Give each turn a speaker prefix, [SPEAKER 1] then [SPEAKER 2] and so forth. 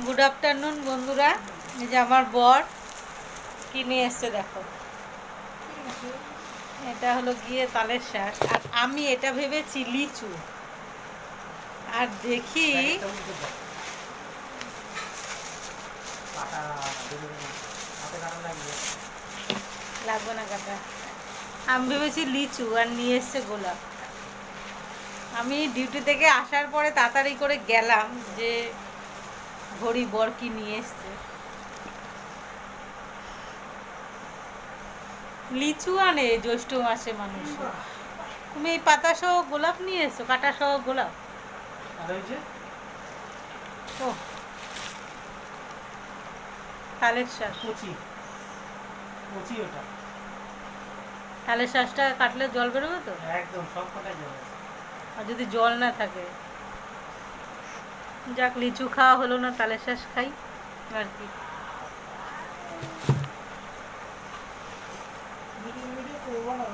[SPEAKER 1] Good afternoon বন্ধুরা। এই যে আমার বর কি নিয়ে এসছে দেখো। এটা হলো গিয়ে তালের শাঁস, আর আমি এটা ভেবেছি লিচু। আর দেখি লাগবে না কাটা। আমি ভেবেছি লিচু, আর নিয়ে এসছে গোলাপ। আমি ডিউটি থেকে আসার পরে তাড়াতাড়ি করে গেলাম যে ঘড়ি বর কি নিয়ে এসছে। লিচু আনে জ্যৈষ্ঠ মাসে মানুষ। তুমি এই পাতা সহ গোলাপ নিয়ে এসছো, কাটা সহ গোলাপ। ও তালের শাঁস, তালের শাঁসটা কাটলে জল বেরোবে তো?
[SPEAKER 2] একদম সব কটাই জল আছে।
[SPEAKER 1] আর যদি জল না থাকে, যাক লিচু খাওয়া হলো না, তালের শাঁস খাই আর কি।
[SPEAKER 2] মিডিয়ে মিডিয়ে করবো না।